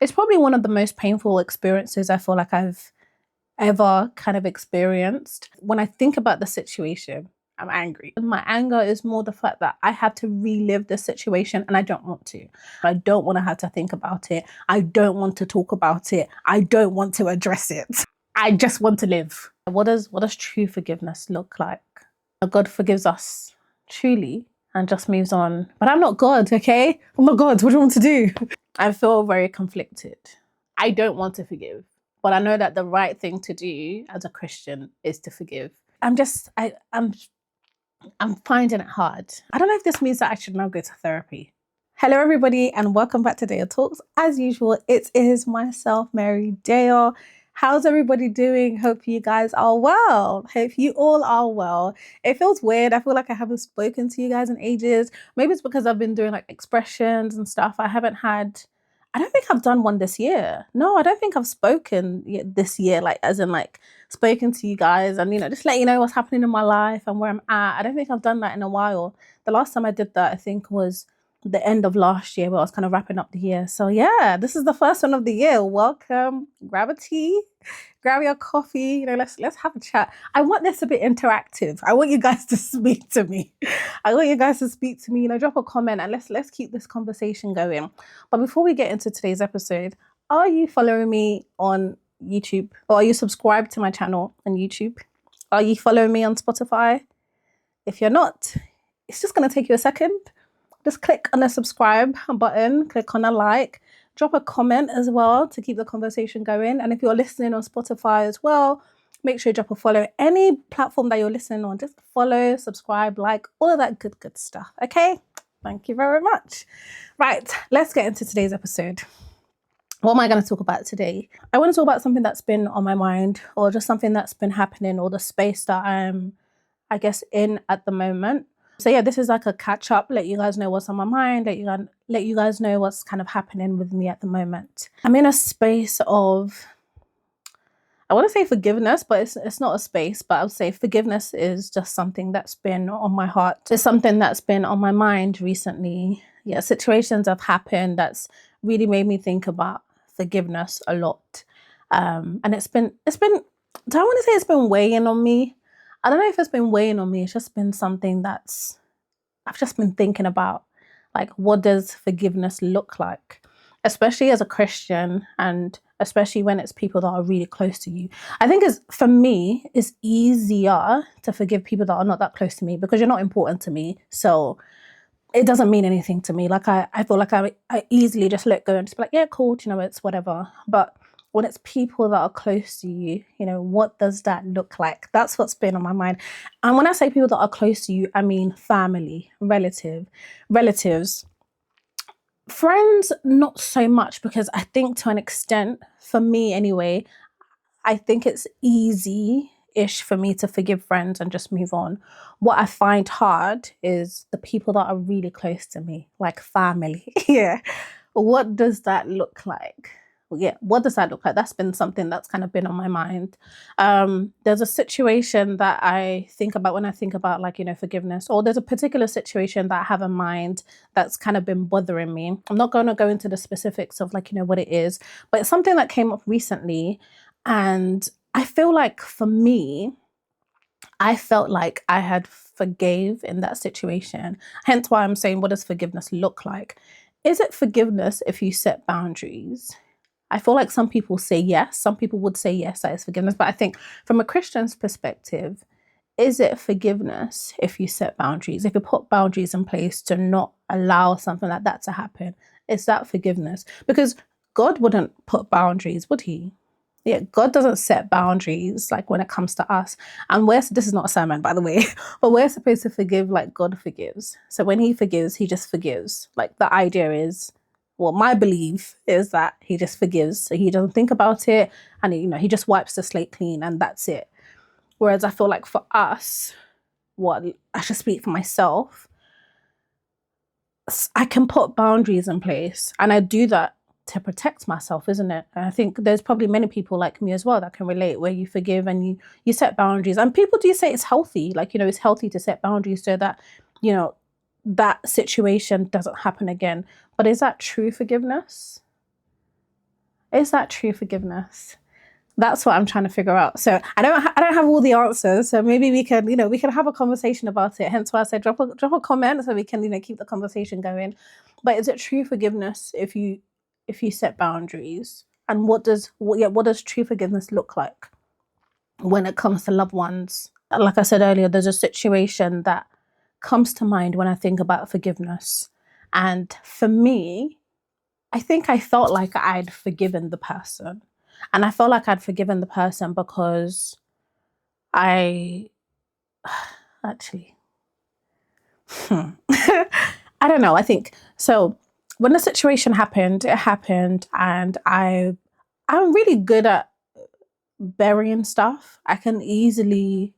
It's probably one of the most painful experiences I feel like I've ever kind of experienced. When I think about the situation, I'm angry. And my anger is more the fact that I have to relive the situation and I don't want to. I don't want to have to think about it. I don't want to talk about it. I don't want to address it. I just want to live. What does true forgiveness look like? God forgives us truly and just moves on. But I'm not God, okay? I'm not God. What do you want to do? I feel very conflicted. I don't want to forgive, but I know that the right thing to do as a Christian is to forgive. I'm finding it hard. I don't know if this means that I should now go to therapy. Hello, everybody, and welcome back to DeyoTalks. As usual, it is myself, Mary Deyo. How's everybody doing? Hope you guys are well. Hope you all are well. It feels weird. I feel like I haven't spoken to you guys in ages. Maybe it's because I've been doing like expressions and stuff. I don't think I've done one this year. No, I don't think I've spoken this year, like as in like spoken to you guys and, just let you know what's happening in my life and where I'm at. I don't think I've done that in a while. The last time I did that, I think was the end of last year where I was kind of wrapping up the year. So yeah, this is the first one of the year. Welcome. Grab a tea, grab your coffee, let's have a chat. I want this to be interactive. I want you guys to speak to me. Drop a comment and let's keep this conversation going. But before we get into today's episode, are you following me on YouTube? Or are you subscribed to my channel on YouTube? Are you following me on Spotify? If you're not, it's just going to take you a second. Just click on the subscribe button, click on a like, drop a comment as well to keep the conversation going. And if you're listening on Spotify as well, make sure you drop a follow. Any platform that you're listening on, just follow, subscribe, like, all of that good stuff. Okay? Thank you very much. Right, let's get into today's episode. What am I going to talk about today? I want to talk about something that's been on my mind or just something that's been happening or the space that I'm, in at the moment. So yeah, this is like a catch up, let you guys know what's on my mind, let you guys know what's kind of happening with me at the moment. I'm in a space of, I want to say forgiveness, but it's not a space, but I would say forgiveness is just something that's been on my heart. It's something that's been on my mind recently. Yeah, situations have happened that's really made me think about forgiveness a lot. And it's been, do I want to say it's been weighing on me? I don't know if it's been weighing on me. It's just been something I've just been thinking about. Like, what does forgiveness look like? Especially as a Christian and especially when it's people that are really close to you. I think for me, it's easier to forgive people that are not that close to me because you're not important to me. So it doesn't mean anything to me. Like I feel like I easily just let go and just be like, yeah, cool, it's whatever. But when it's people that are close to you, what does that look like? That's what's been on my mind. And when I say people that are close to you, I mean family, relatives, friends, not so much, because I think to an extent, for me anyway, I think it's easy-ish for me to forgive friends and just move on. What I find hard is the people that are really close to me, like family. Yeah. What does that look like? What does that look like? That's been something that's kind of been on my mind. There's a situation that I think about when I think about forgiveness, or there's a particular situation that I have in mind that's kind of been bothering me. I'm not going to go into the specifics of what it is, but it's something that came up recently. And I feel like for me, I felt like I had forgave in that situation. Hence why I'm saying, what does forgiveness look like? Is it forgiveness if you set boundaries? I feel like some people say yes. Some people would say yes, that is forgiveness. But I think from a Christian's perspective, is it forgiveness if you set boundaries? If you put boundaries in place to not allow something like that to happen, is that forgiveness? Because God wouldn't put boundaries, would he? Yeah, God doesn't set boundaries like when it comes to us. And this is not a sermon, by the way, but we're supposed to forgive like God forgives. So when he forgives, he just forgives. Like the idea is, my belief is that he just forgives. So he doesn't think about it and he just wipes the slate clean and that's it. Whereas I feel like for us, I should speak for myself, I can put boundaries in place and I do that to protect myself, isn't it? And I think there's probably many people like me as well that can relate, where you forgive and you set boundaries. And people do say it's healthy, it's healthy to set boundaries so that, that situation doesn't happen again. But is that true forgiveness? Is that true forgiveness? That's what I'm trying to figure out. So I don't have all the answers. So maybe we can, we can have a conversation about it. Hence why I said drop a comment so we can, keep the conversation going. But is it true forgiveness if you set boundaries? And what does true forgiveness look like when it comes to loved ones? Like I said earlier, there's a situation that comes to mind when I think about forgiveness. And for me, I think I felt like I'd forgiven the person. And I felt like I'd forgiven the person because I actually, I don't know. I think so. When the situation happened, it happened, and I'm really good at burying stuff. I can easily,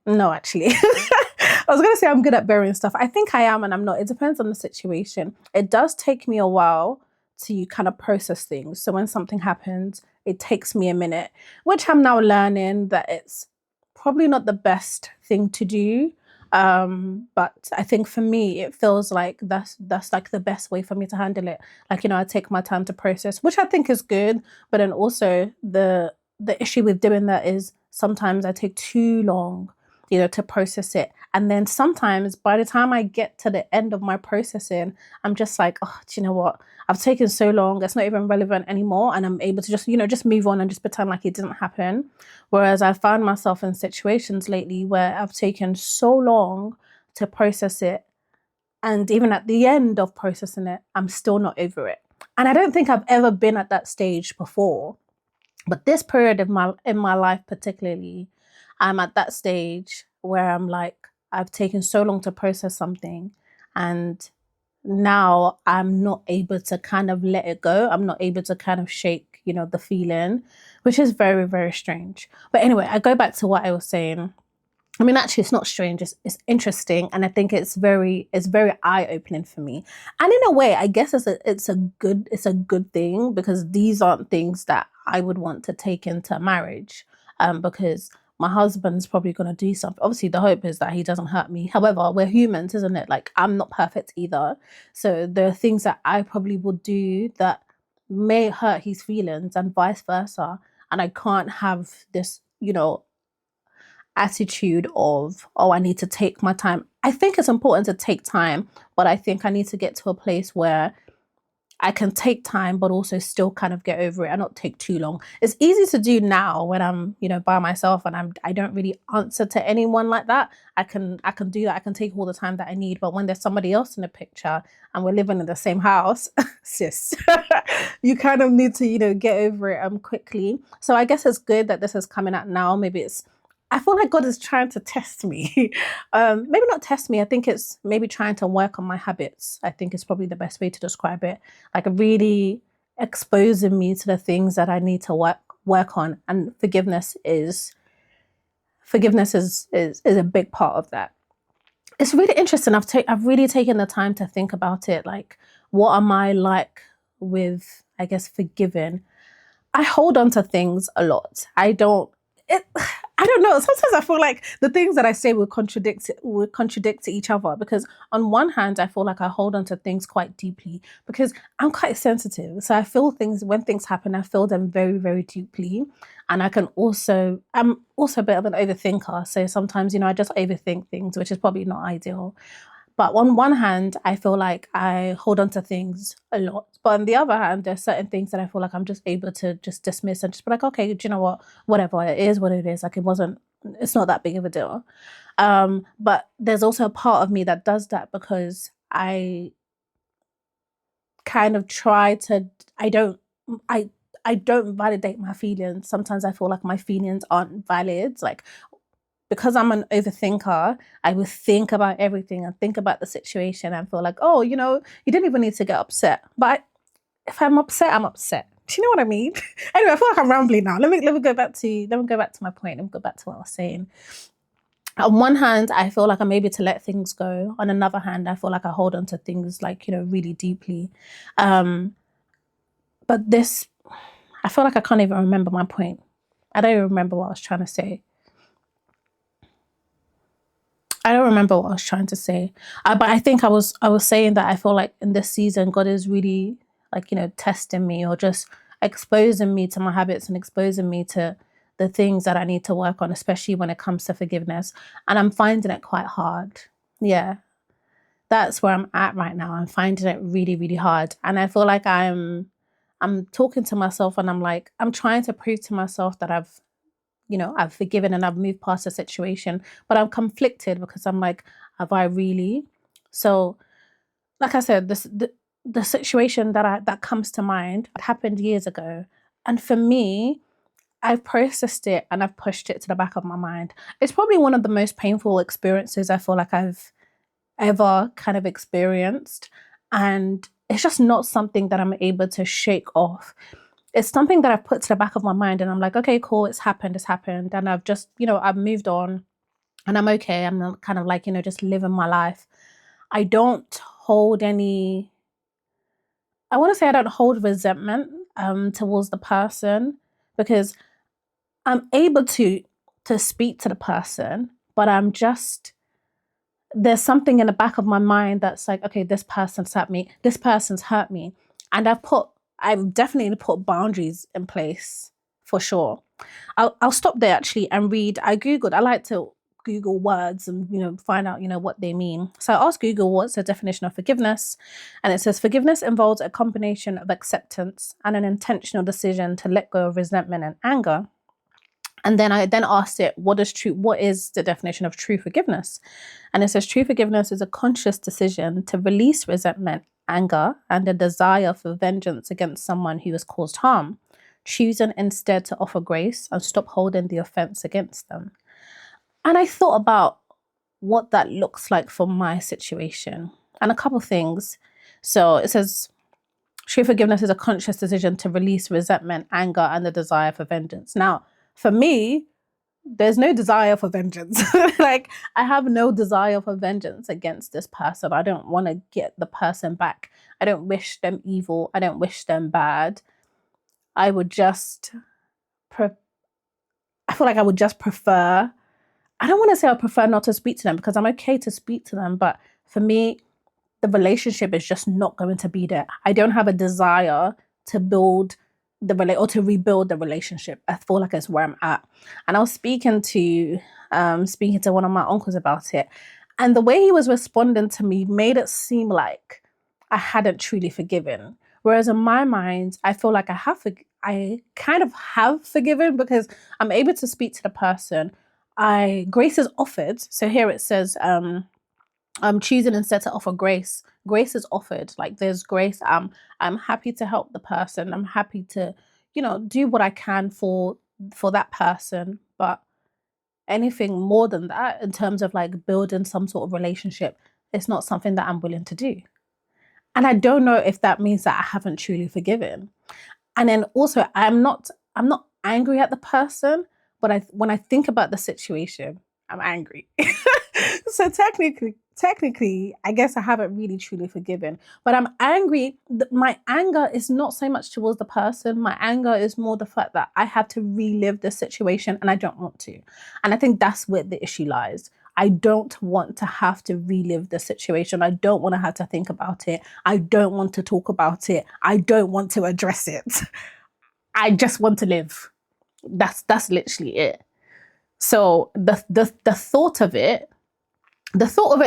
no, actually. I was going to say I'm good at burying stuff. I think I am and I'm not. It depends on the situation. It does take me a while to kind of process things. So when something happens, it takes me a minute, which I'm now learning that it's probably not the best thing to do. But I think for me, it feels like that's like the best way for me to handle it. Like, I take my time to process, which I think is good. But then also the issue with doing that is sometimes I take too long, to process it. And then sometimes by the time I get to the end of my processing, I'm just like, oh, do you know what? I've taken so long, it's not even relevant anymore. And I'm able to just move on and just pretend like it didn't happen. Whereas I found myself in situations lately where I've taken so long to process it. And even at the end of processing it, I'm still not over it. And I don't think I've ever been at that stage before. But this period of in my life particularly, I'm at that stage where I'm like, I've taken so long to process something, and now I'm not able to kind of let it go. I'm not able to kind of shake, the feeling, which is very, very strange. But anyway, I go back to what I was saying. I mean, actually, it's not strange. It's interesting, and I think it's very eye opening for me. And in a way, I guess it's a good thing, because these aren't things that I would want to take into marriage, because my husband's probably going to do something. Obviously, the hope is that he doesn't hurt me. However, we're humans, isn't it? Like, I'm not perfect either, so there are things that I probably would do that may hurt his feelings, and vice versa. And I can't have this, attitude of, oh, I need to take my time. I think it's important to take time, but I think I need to get to a place where I can take time, but also still kind of get over it and not take too long. It's easy to do now when I'm, by myself, and I don't really answer to anyone like that. I can do that. I can take all the time that I need. But when there's somebody else in the picture and we're living in the same house, sis, you kind of need to, get over it quickly. So I guess it's good that this is coming out now. I feel like God is trying to test me. Maybe not test me. I think it's maybe trying to work on my habits. I think it's probably the best way to describe it. Like, really exposing me to the things that I need to work on. And forgiveness is a big part of that. It's really interesting. I've really taken the time to think about it. Like, what am I like with, I guess, forgiving? I hold on to things a lot. I don't know. Sometimes I feel like the things that I say would contradict to each other, because on one hand, I feel like I hold on to things quite deeply because I'm quite sensitive. So I feel things, when things happen, I feel them very, very deeply. And I'm also a bit of an overthinker. So sometimes, I just overthink things, which is probably not ideal. But on one hand, I feel like I hold on to things a lot. But on the other hand, there's certain things that I feel like I'm just able to just dismiss and just be like, okay, do you know what? Whatever, it is what it is. Like, it's not that big of a deal. But there's also a part of me that does that, because I kind of I don't validate my feelings. Sometimes I feel like my feelings aren't valid. Like, because I'm an overthinker, I would think about everything and think about the situation and feel like, oh, you didn't even need to get upset. But if I'm upset, I'm upset. Do you know what I mean? Anyway, I feel like I'm rambling now. Let me go back to my point. Let me go back to what I was saying. On one hand, I feel like I'm able to let things go. On another hand, I feel like I hold on to things like, really deeply. But I feel like I can't even remember my point. I don't even remember what I was trying to say. But I think I was saying that I feel like in this season, God is really, like, testing me, or just, exposing me to my habits and exposing me to the things that I need to work on, especially when it comes to forgiveness. And I'm finding it quite hard. Yeah, that's where I'm at right now. I'm finding it really, really hard. And I feel like I'm talking to myself and I'm like, I'm trying to prove to myself that I've forgiven and I've moved past the situation, but I'm conflicted because I'm like, have I really? So, like I said, the situation that comes to mind happened years ago. And for me, I've processed it and I've pushed it to the back of my mind. It's probably one of the most painful experiences I feel like I've ever kind of experienced. And it's just not something that I'm able to shake off. It's something that I've put to the back of my mind and I'm like, okay, cool, it's happened. And I've just, I've moved on and I'm okay. I'm not kind of like, just living my life. I don't hold any, I want to say I don't hold resentment towards the person because I'm able to speak to the person, but there's something in the back of my mind that's like, okay, this person's hurt me. This person's hurt me. And I've definitely put boundaries in place for sure. I'll stop there actually and read. I like to Google words and, find out, what they mean. So I asked Google, what's the definition of forgiveness? And it says forgiveness involves a combination of acceptance and an intentional decision to let go of resentment and anger. And then I asked it, what is the definition of true forgiveness? And it says true forgiveness is a conscious decision to release resentment, anger, and a desire for vengeance against someone who has caused harm, choosing instead to offer grace and stop holding the offense against them. And I thought about what that looks like for my situation and a couple things. So it says true forgiveness is a conscious decision to release resentment, anger, and the desire for vengeance. Now, for me, there's no desire for vengeance. Like, I have no desire for vengeance against this person. I don't want to get the person back. I don't wish them evil. I don't wish them bad. I would just, I feel like I would just prefer, I don't want to say I prefer not to speak to them because I'm okay to speak to them. But for me, the relationship is just not going to be there. I don't have a desire to build or to rebuild the relationship. I feel like it's where I'm at. And I was speaking to one of my uncles about it. And the way he was responding to me made it seem like I hadn't truly forgiven. Whereas in my mind, I feel like I kind of have forgiven because I'm able to speak to the person. Grace is offered. So here it says, I'm choosing instead to offer grace. Grace is offered. Like, there's grace. I'm happy to help the person. I'm happy to, do what I can for that person. But anything more than that, in terms of like building some sort of relationship, it's not something that I'm willing to do. And I don't know if that means that I haven't truly forgiven. And then also, I'm not angry at the person, but when I think about the situation, I'm angry. So technically, I guess I haven't really truly forgiven, but I'm angry. My anger is not so much towards the person. My anger is more the fact that I have to relive the situation and I don't want to. And I think that's where the issue lies. I don't want to have to relive the situation. I don't want to have to think about it. I don't want to talk about it. I don't want to address it. I just want to live. That's literally it. So the thought of it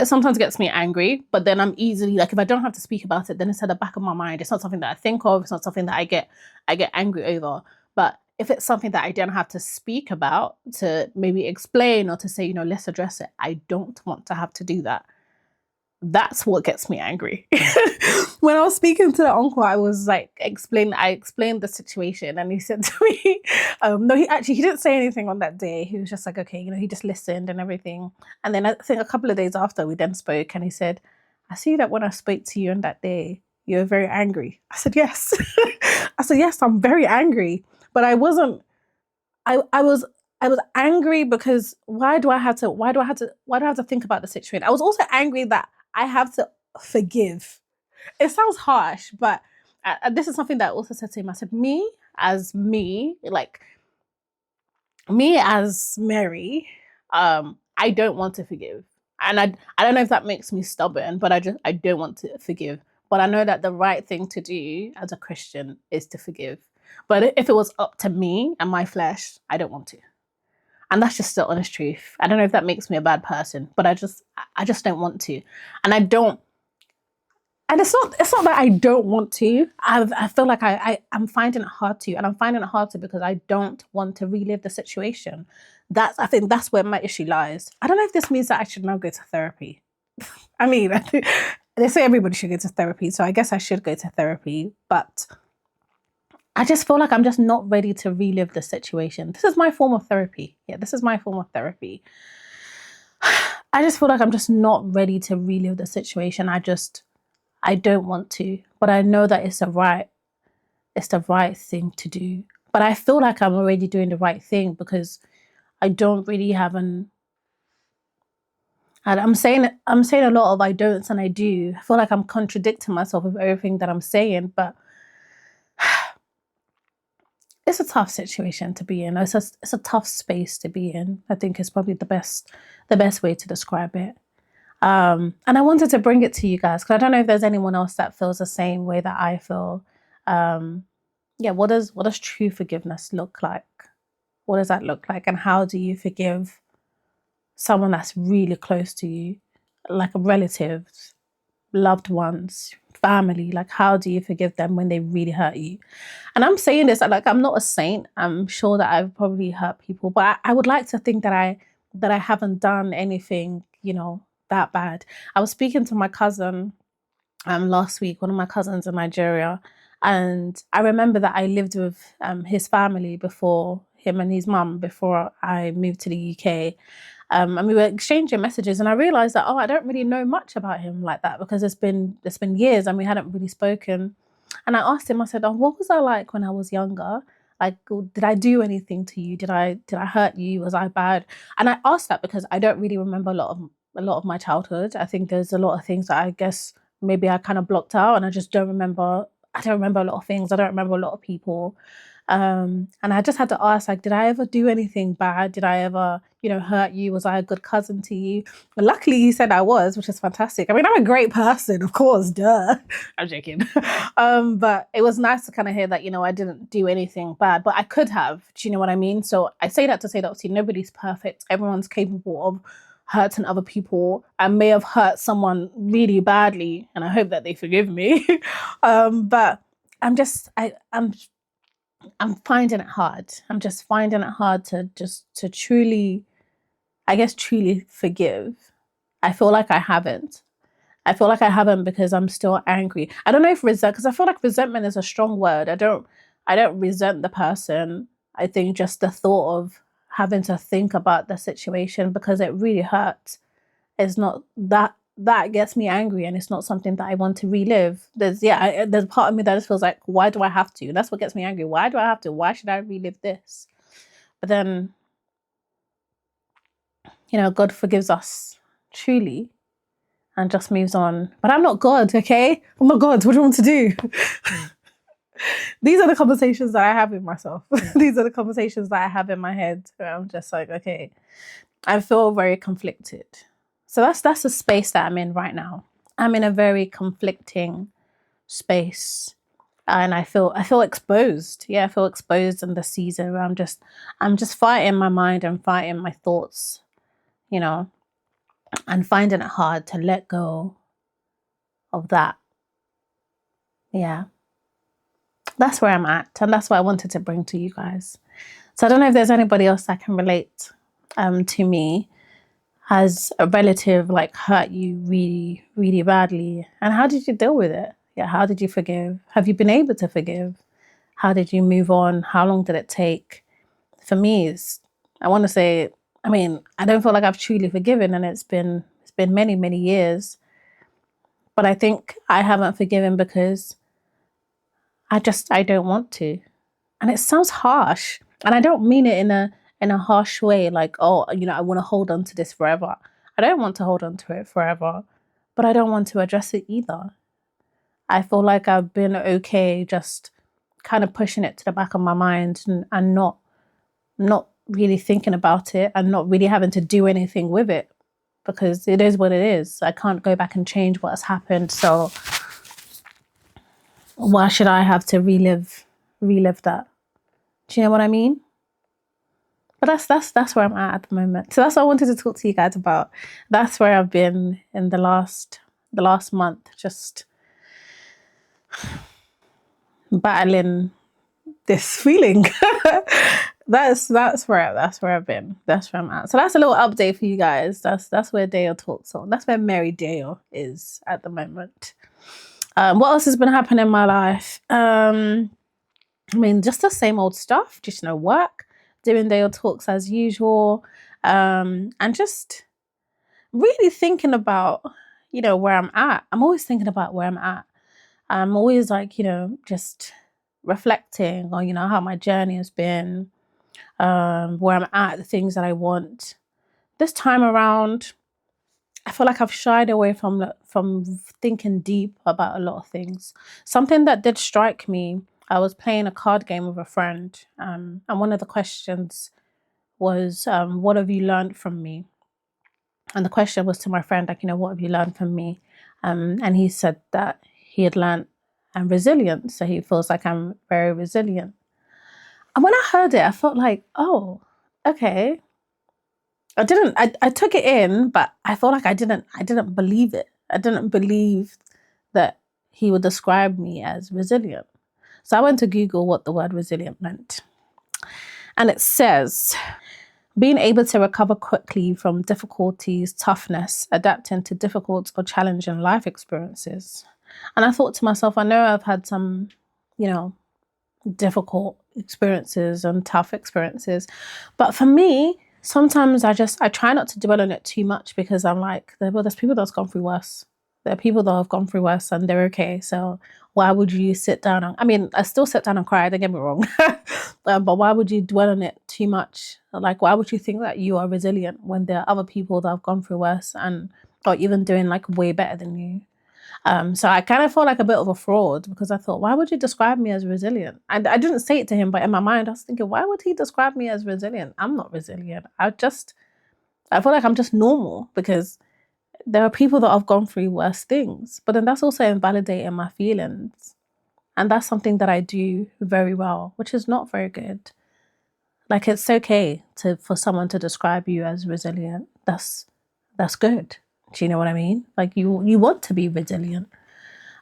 sometimes gets me angry, but then I'm easily like, if I don't have to speak about it, then it's at the back of my mind. It's not something that I think of. It's not something that I get angry over. But if it's something that I don't have to speak about, to maybe explain or to say, let's address it, I don't want to have to do that. That's what gets me angry. When I was speaking to the uncle, I was like, I explained the situation, and he said to me, no, he didn't say anything on that day. He was just like, okay, he just listened and everything. And then I think a couple of days after, we then spoke, and he said, I see that when I spoke to you on that day, you were very angry. I said, yes. I said, yes, I'm very angry. But I wasn't, I was angry because why do I have to think about the situation? I was also angry that I have to forgive. It sounds harsh, but this is something that I also said to him. I said, me as Mary, I don't want to forgive. And I don't know if that makes me stubborn, but I don't want to forgive. But I know that the right thing to do as a Christian is to forgive. But if it was up to me and my flesh, I don't want to. And that's just the honest truth. I don't know if that makes me a bad person, but I just don't want to. And I don't, and it's not that I don't want to. I feel like I'm finding it hard to, and I'm finding it hard to because I don't want to relive the situation. I think that's where my issue lies. I don't know if this means that I should now go to therapy. I mean, they say everybody should go to therapy, so I guess I should go to therapy, but I just feel like I'm just not ready to relive the situation. This is my form of therapy. Yeah, this is my form of therapy. I just feel like I'm just not ready to relive the situation. I don't want to, but I know that it's the right thing to do. But I feel like I'm already doing the right thing because I don't really have and I'm saying a lot of I don'ts and I do. I feel like I'm contradicting myself with everything that I'm saying, but it's a tough situation to be in. It's a tough space to be in. I think it's probably the best way to describe it. And I wanted to bring it to you guys because I don't know if there's anyone else that feels the same way that I feel. What does true forgiveness look like? What does that look like? And how do you forgive someone that's really close to you, like relatives, loved ones, family? Like, how do you forgive them when they really hurt you? And I'm saying this, like, I'm not a saint. I'm sure that I've probably hurt people, but I would like to think that I haven't done anything, that bad. I was speaking to my cousin last week, one of my cousins in Nigeria, and I remember that I lived with his family before, him and his mum, before I moved to the UK. And we were exchanging messages, and I realized that I don't really know much about him like that because it's been years and we hadn't really spoken. And I asked him, I said, what was I like when I was younger? Like, did I do anything to you? Did I hurt you? Was I bad? And I asked that because I don't really remember a lot of my childhood. I think there's a lot of things that I guess maybe I kind of blocked out, and I just don't remember. I don't remember a lot of things. I don't remember a lot of people. And I just had to ask, like, did I ever do anything bad? Did I ever, hurt you? Was I a good cousin to you? But luckily he said I was, which is fantastic. I mean, I'm a great person, of course, duh. I'm joking. But it was nice to kind of hear that, I didn't do anything bad, but I could have. Do you know what I mean? So I say that to say that obviously nobody's perfect. Everyone's capable of hurting other people. I may have hurt someone really badly, and I hope that they forgive me. But I'm finding it hard. I'm just finding it hard to truly, I guess, truly forgive. I feel like I haven't. I feel like I haven't because I'm still angry. I don't know if because I feel like resentment is a strong word. I don't resent the person. I think just the thought of having to think about the situation because it really hurts is not that gets me angry, and it's not something that I want to relive. There's a part of me that just feels like, why do I have to? That's what gets me angry. Why do I have to? Why should I relive this? But then, God forgives us truly and just moves on. But I'm not God, okay? I'm not God. What do you want to do? These are the conversations that I have with myself. These are the conversations that I have in my head where I'm just like, okay, I feel very conflicted. So that's the space that I'm in right now. I'm in a very conflicting space, and I feel exposed. Yeah, I feel exposed in the season where I'm just fighting my mind and fighting my thoughts, and finding it hard to let go of that. Yeah, that's where I'm at, and that's what I wanted to bring to you guys. So I don't know if there's anybody else that can relate to me. Has a relative like hurt you really, really badly? And how did you deal with it? Yeah, how did you forgive? Have you been able to forgive? How did you move on? How long did it take? For me, I want to say, I don't feel like I've truly forgiven, and it's been many, many years. But I think I haven't forgiven because I don't want to. And it sounds harsh. And I don't mean it in a harsh way, like, I want to hold on to this forever. I don't want to hold on to it forever, but I don't want to address it either. I feel like I've been okay just kind of pushing it to the back of my mind and not really thinking about it and not really having to do anything with it because it is what it is. I can't go back and change what has happened. So why should I have to relive relive that. Do you know what I mean? But that's where I'm at the moment. So that's what I wanted to talk to you guys about. That's where I've been in the last month, just battling this feeling. that's where I've been. That's where I'm at. So that's a little update for you guys. That's where DeyoTalks on. That's where Mary Deyo is at the moment. What else has been happening in my life? I mean, just the same old stuff. Just work, doing DeyoTalks as usual, and just really thinking about where I'm at. I'm always thinking about where I'm at. I'm always like just reflecting on how my journey has been, where I'm at, the things that I want. This time around, I feel like I've shied away from thinking deep about a lot of things. Something that did strike me, I was playing a card game with a friend, and one of the questions was, what have you learned from me? And the question was to my friend, like, what have you learned from me? And he said that he had learned resilience. So he feels like I'm very resilient. And when I heard it, I felt like, oh, okay. I took it in, but I felt like I didn't believe it. I didn't believe that he would describe me as resilient. So I went to Google what the word resilient meant. And it says, being able to recover quickly from difficulties, toughness, adapting to difficult or challenging life experiences. And I thought to myself, I know I've had some, difficult experiences and tough experiences. But for me, sometimes I try not to dwell on it too much, because I'm like, there's people that's gone through worse. There are people that have gone through worse and they're okay. So why would you sit down? I still sit down and cry, don't get me wrong. But why would you dwell on it too much? Like, why would you think that you are resilient when there are other people that have gone through worse and are even doing like way better than you? So I kind of felt like a bit of a fraud, because I thought, why would you describe me as resilient? And I didn't say it to him, but in my mind, I was thinking, why would he describe me as resilient? I'm not resilient. I feel like I'm just normal, because there are people that have gone through worse things. But then that's also invalidating my feelings. And that's something that I do very well, which is not very good. Like, it's okay for someone to describe you as resilient. That's good. Do you know what I mean? Like, you want to be resilient.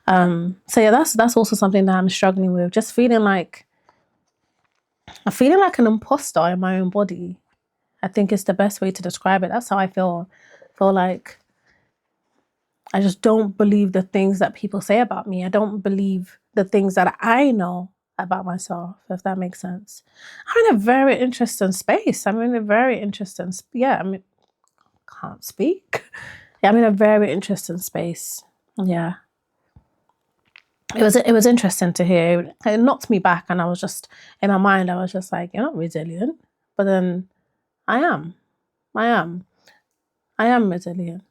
So yeah, that's also something that I'm struggling with. Just feeling like an imposter in my own body. I think it's the best way to describe it. That's how I feel. Feel like I just don't believe the things that people say about me. I don't believe the things that I know about myself, if that makes sense. I'm in a very interesting space. Can't speak. Yeah, I'm in a very interesting space. Yeah. It was interesting to hear. It knocked me back, and I was just, in my mind, I was just like, you're not resilient. But then I am. I am resilient.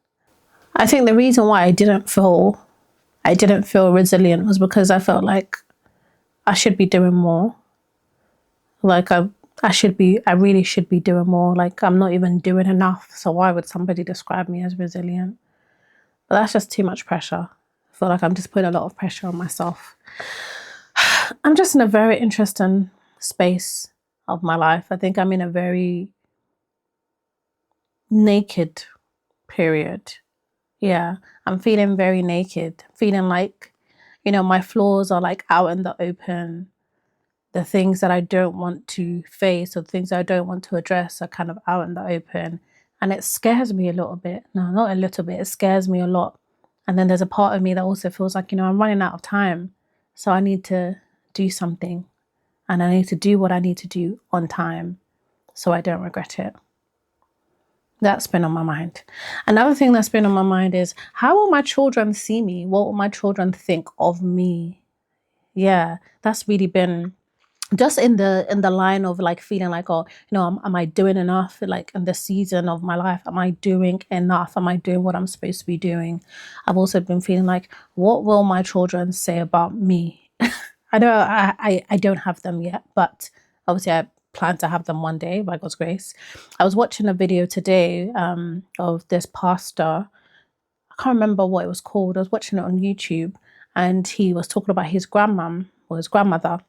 I think the reason why I didn't feel resilient was because I felt like I should be doing more. Like I really should be doing more. Like, I'm not even doing enough. So why would somebody describe me as resilient? But that's just too much pressure. I feel like I'm just putting a lot of pressure on myself. I'm just in a very interesting space of my life. I think I'm in a very naked period. Yeah, I'm feeling very naked, feeling like, my flaws are like out in the open. The things that I don't want to face, or things I don't want to address, are kind of out in the open. And it scares me a little bit. No, not a little bit. It scares me a lot. And then there's a part of me that also feels like, I'm running out of time. So I need to do something. And I need to do what I need to do on time, so I don't regret it. That's been on my mind. Another thing that's been on my mind is, how will my children see me? What will my children think of me? Yeah, that's really been just in the line of like feeling like, oh, am I doing enough? Like, in this season of my life, am I doing enough? Am I doing what I'm supposed to be doing? I've also been feeling like, what will my children say about me? I know I don't have them yet, but obviously I plan to have them one day, by God's grace. I was watching a video today of this pastor. I can't remember what it was called. I was watching it on YouTube, and he was talking about his grandmom or his grandmother.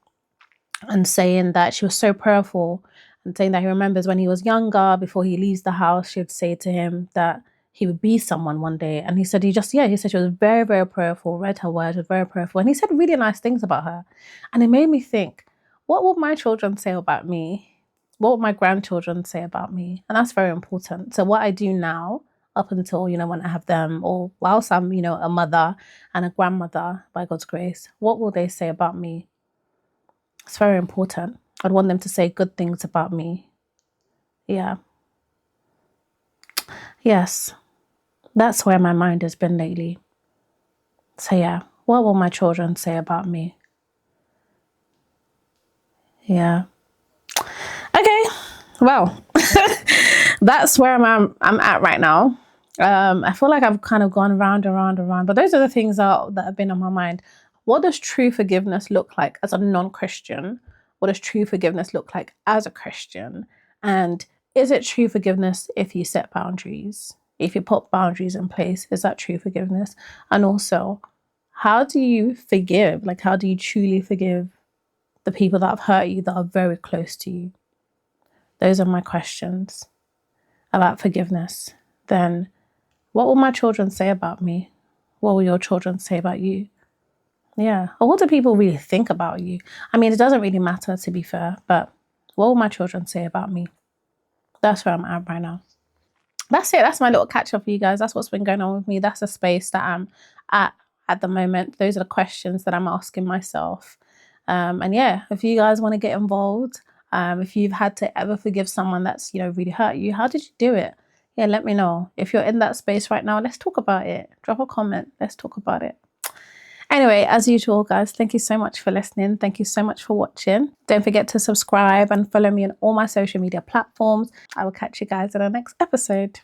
and saying that she was so prayerful, and saying that he remembers when he was younger, before he leaves the house, she would say to him that he would be someone one day. And he said he said she was very, very prayerful, read her words, was very prayerful. And he said really nice things about her. And it made me think, what would my children say about me? What would my grandchildren say about me? And that's very important. So what I do now, up until, when I have them, or whilst I'm, a mother and a grandmother, by God's grace, what will they say about me? It's very important. I'd want them to say good things about me. Yeah. Yes. That's where my mind has been lately. So yeah, what will my children say about me? Yeah. Okay. Well, that's where I'm at right now. I feel like I've kind of gone round and round and round, but those are the things that have been on my mind. What does true forgiveness look like as a non-Christian? What does true forgiveness look like as a Christian? And is it true forgiveness if you set boundaries? If you put boundaries in place, is that true forgiveness? And also, how do you forgive? Like, how do you truly forgive the people that have hurt you, that are very close to you? Those are my questions about forgiveness. Then what will my children say about me? What will your children say about you? Yeah. Or what do people really think about you? I mean, it doesn't really matter, to be fair, but what will my children say about me? That's where I'm at right now. That's it. That's my little catch up for you guys. That's what's been going on with me. That's the space that I'm at the moment. Those are the questions that I'm asking myself. And yeah, if you guys want to get involved, if you've had to ever forgive someone that's, really hurt you, how did you do it? Yeah, let me know. If you're in that space right now, let's talk about it. Drop a comment. Let's talk about it. Anyway, as usual, guys, thank you so much for listening. Thank you so much for watching. Don't forget to subscribe and follow me on all my social media platforms. I will catch you guys in the next episode.